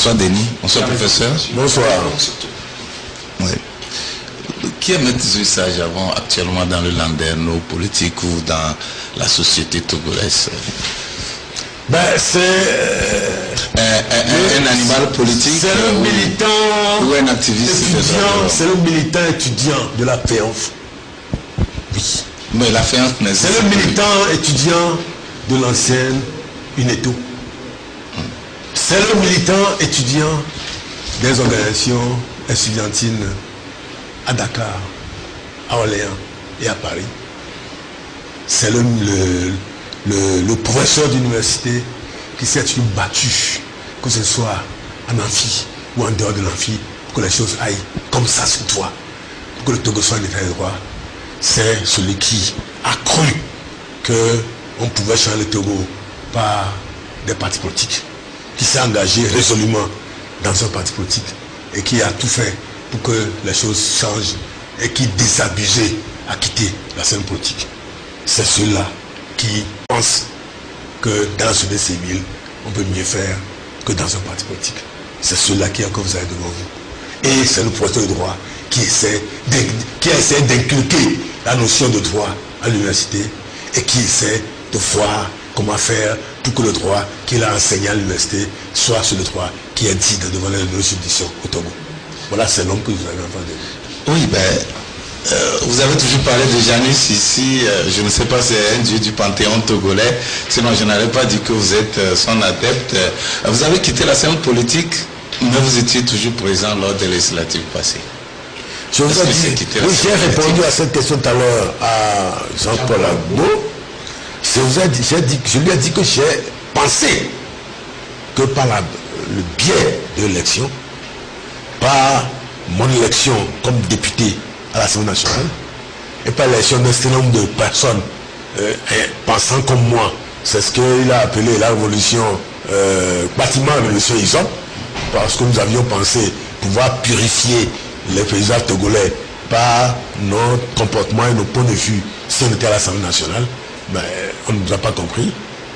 Bonsoir Denis, bonsoir professeur. Bonsoir. Oui. Qui est M. Sage avant actuellement dans le landerneau politique ou dans la société togolaise? Ben, c'est un animal politique. C'est le militant ou un activiste étudiant, c'est le militant étudiant de la FEANF. Oui. Mais la FEANF n'existe pas. C'est le militant étudiant de l'ancienne UNETO. C'est le militant étudiant des organisations estudiantines à Dakar, à Orléans et à Paris. C'est le professeur d'université qui s'est battu, que ce soit en amphi ou en dehors de l'amphi, pour que les choses aillent comme ça sur toi, pour que le Togo soit un état de droit. C'est celui qui a cru qu'on pouvait changer le Togo par des partis politiques, qui s'est engagé résolument dans un parti politique et qui a tout fait pour que les choses changent et qui désabusait à quitter la scène politique. C'est ceux-là qui pensent que dans la société civile, on peut mieux faire que dans un parti politique. C'est ceux-là qui encore vous avez devant vous. Et c'est le professeur de droit qui essaie d'inculquer la notion de droit à l'université et qui essaie de voir comment faire pour que le droit qu'il a enseigné à l'université soit sur le droit qui est dit devant la juridiction au Togo. Voilà, c'est l'homme que vous avez entendu. Oui, vous avez toujours parlé de Janus ici, je ne sais pas si c'est un dieu du panthéon togolais, sinon je n'aurais pas dit que vous êtes son adepte. Vous avez quitté la scène politique, mais vous étiez toujours présent lors des législatives passées. Je vous ai dit, oui, j'ai répondu à cette question tout à l'heure à Jean-Paul Agbo. Je lui ai dit que j'ai pensé que par le biais de l'élection, par mon élection comme député à l'Assemblée nationale, et par l'élection d'un certain nombre de personnes pensant comme moi, c'est ce qu'il a appelé la révolution, bâtiment révolution ISOP, parce que nous avions pensé pouvoir purifier les paysages togolais par notre comportement et nos points de vue si on était à l'Assemblée nationale. Mais on ne nous a pas compris.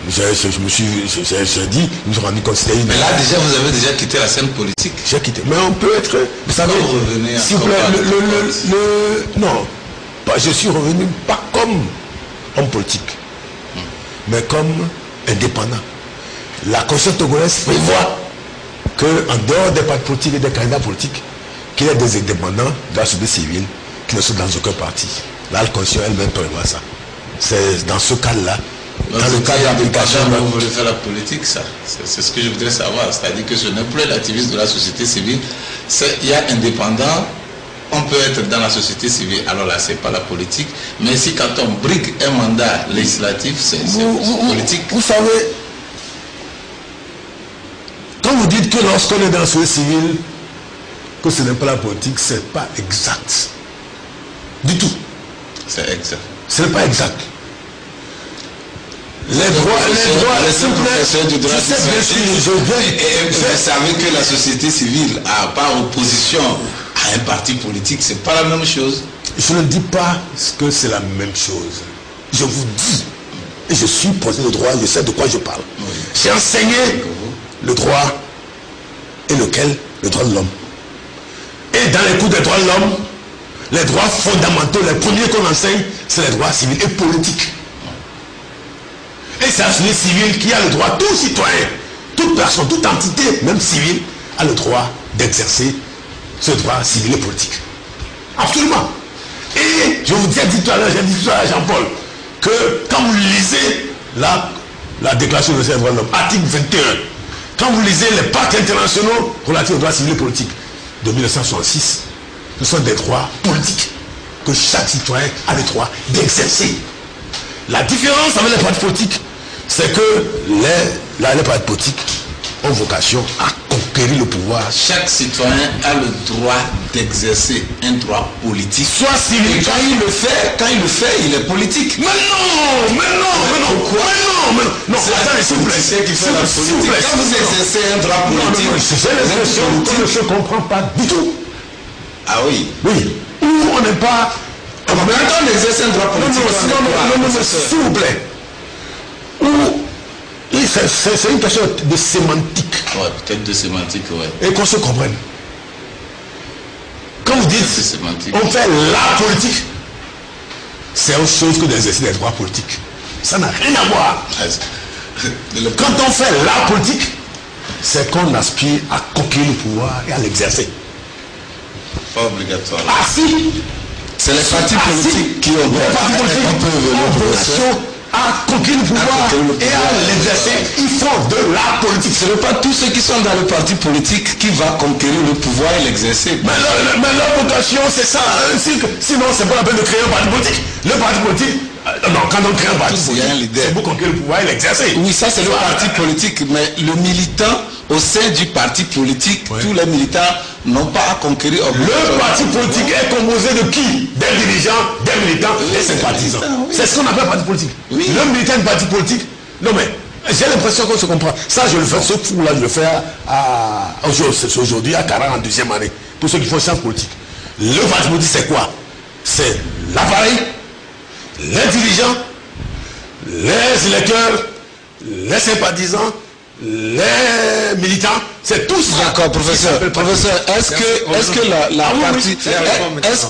J'ai dit, nous nous sommes rendus compte. Mais là déjà, vous avez déjà quitté la scène politique. J'ai quitté. Mais on peut être. Vous savez, s'il vous plaît, non, je suis revenu pas comme homme politique, mais comme indépendant. La Constitution togolaise prévoit qu'en dehors des partis politiques et des candidats politiques, qu'il y ait des indépendants de la société civile qui ne sont dans aucun parti. Là, la Constitution elle-même prévoit ça. C'est dans ce cas-là. Dans le cas d'application. Vous voulez faire la politique, ça. C'est ce que je voudrais savoir. C'est-à-dire que ce n'est plus l'activiste de la société civile. Il y a indépendant, on peut être dans la société civile. Alors là, c'est pas la politique. Mais si quand on brigue un mandat législatif, c'est politique. Vous savez, quand vous dites que lorsqu'on est dans la société civile, que ce n'est pas la politique, c'est pas exact. Du tout. C'est exact. Ce n'est pas exact. Les droits, professeur du droit vous savez que la société civile, par opposition à un parti politique, c'est pas la même chose. Je ne dis pas que c'est la même chose. Je vous dis, et je suis professeur de droit, je sais de quoi je parle. Oui. J'ai enseigné le droit et lequel? Le droit de l'homme. Et dans les cours des droits de l'homme, les droits fondamentaux, les premiers qu'on enseigne, c'est les droits civils et politiques. Et c'est la société civile qui a le droit, tout citoyen, toute personne, toute entité, même civile, a le droit d'exercer ce droit civil et politique. Absolument. Et je vous ai dit tout à l'heure, Jean-Paul, que quand vous lisez la Déclaration des droits de l'homme, article 21, quand vous lisez les pactes internationaux relatifs aux droits civils et politiques de 1966, ce sont des droits politiques que chaque citoyen a le droit d'exercer. La différence avec les partis politiques, c'est que les partis politiques ont vocation à conquérir le pouvoir. Chaque citoyen a le droit d'exercer un droit politique. Soit civil. Et quand il le fait, il est politique. Mais non. Pourquoi? Non, attendez, s'il vous plaît. C'est qui fait la politique. Quand vous exercez un droit politique, c'est l'expression que je ne comprends pas du tout. Ah oui. Oui. Ou on n'est pas. Mais quand on exerce un droit politique, non, s'il vous plaît. Où il c'est une question de sémantique. Ouais, peut-être de sémantique, ouais. Et qu'on se comprenne. Quand vous dites on fait la politique, c'est autre chose que d'exercer des droits politiques. Ça n'a rien à voir. Quand on fait la politique, c'est qu'on aspire à conquérir le pouvoir et à l'exercer. Pas obligatoire. Ah si, c'est les partis politiques qui ont vocation à conquérir le pouvoir et à l'exercer. Ils font de la politique. Ce n'est pas tous ceux qui sont dans le parti politique qui vont conquérir le pouvoir et l'exercer. Mais leur vocation, c'est ça. Sinon, c'est pas la peine de créer un parti politique. Le parti politique, non, quand on crée un parti politique, c'est pour conquérir le pouvoir et l'exercer. Oui, ça c'est le parti politique, mais le militant au sein du parti politique, tous les militants n'ont pas à conquérir. Le parti politique est composé de qui? Des dirigeants, des militants, des sympathisants. C'est ce qu'on appelle parti politique. Oui. Le militant du parti politique, non mais, j'ai l'impression qu'on se comprend. Ça, je le fais, ce fou-là, je le fais aujourd'hui à 42e année. Pour ceux qui font sciences politiques. Le parti politique, c'est quoi? C'est l'appareil, les dirigeants, les électeurs, les sympathisants, les militants, c'est tous. D'accord, professeur. Professeur, est-ce que la partie, est-ce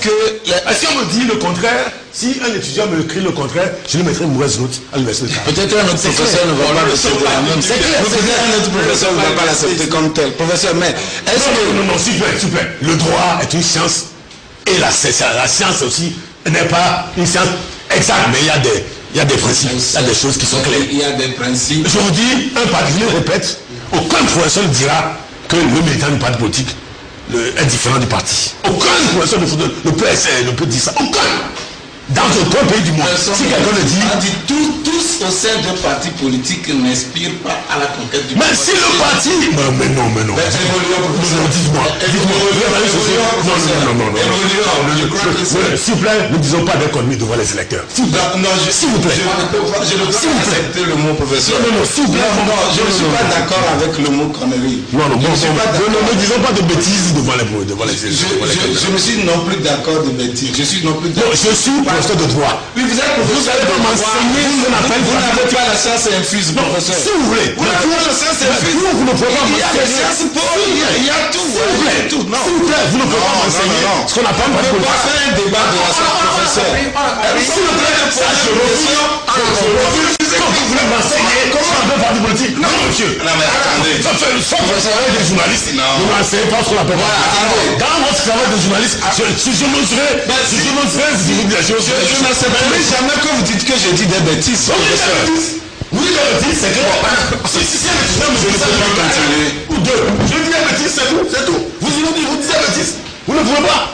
qu'on me dit le contraire, si un étudiant me écrit le contraire, je lui mettrai une mauvaise note à l'université. Peut-être un autre professeur ne va pas l'accepter la même. C'est clair, un autre professeur ne va pas l'accepter comme tel. Professeur, mais est-ce que... Non, s'il vous plaît. Le droit est une science et la science aussi n'est pas une science exacte, mais il y a des principes, il y a des choses qui sont claires. Il y a des principes. Je vous dis, un parti, je le répète, aucun professeur ne dira que le militant du parti politique est différent du parti. Aucun professeur ne peut dire ça. Aucun. Dans aucun pays du monde. Si quelqu'un le dit... Tous au sein d'un parti politique n'inspirent pas à la conquête du pouvoir. Mais si le parti... Mais non. Dites-moi. Non. S'il vous plaît, ne disons pas des conneries devant les électeurs. S'il vous plaît. Je ne peux pas accepter le mot professeur. Non, s'il vous plaît. Je ne suis pas d'accord avec le mot connerie. Ne disons pas de bêtises devant les électeurs. Je ne suis non plus d'accord de bêtises. Je suis non plus d'accord. Je suis professeur de droit. Oui, vous êtes professeur de droit. Vous n'avez pas la science infuse, professeur. Si vous voulez. Vous n'avez pas la science infuse. Vous ne pouvez pas m'enseigner. Il y a des sciences pour. Il y a tout. S'il vous plaît, vous ne pouvez pas m'enseigner ce qu'on n'a pas on ne peut pas faire un débat de la science, professeur. S'il vous plaît, je refuse. Quand vous voulez m'enseigner comment on fait parti politique. Non, monsieur. Non, mais attendez. Professeur des journalistes. Ne m'enseignez pas ce qu'on appelle. Dans votre travail de journaliste, je n'oserais vous dire des choses. Je n'accepterai jamais que vous dites que j'ai dit des bêtises. Vous dites des bêtises, c'est clair. Si un étudiant me dit ça, ou deux. Je dis des bêtises, c'est tout. Vous dites des bêtises. Vous ne pouvez pas.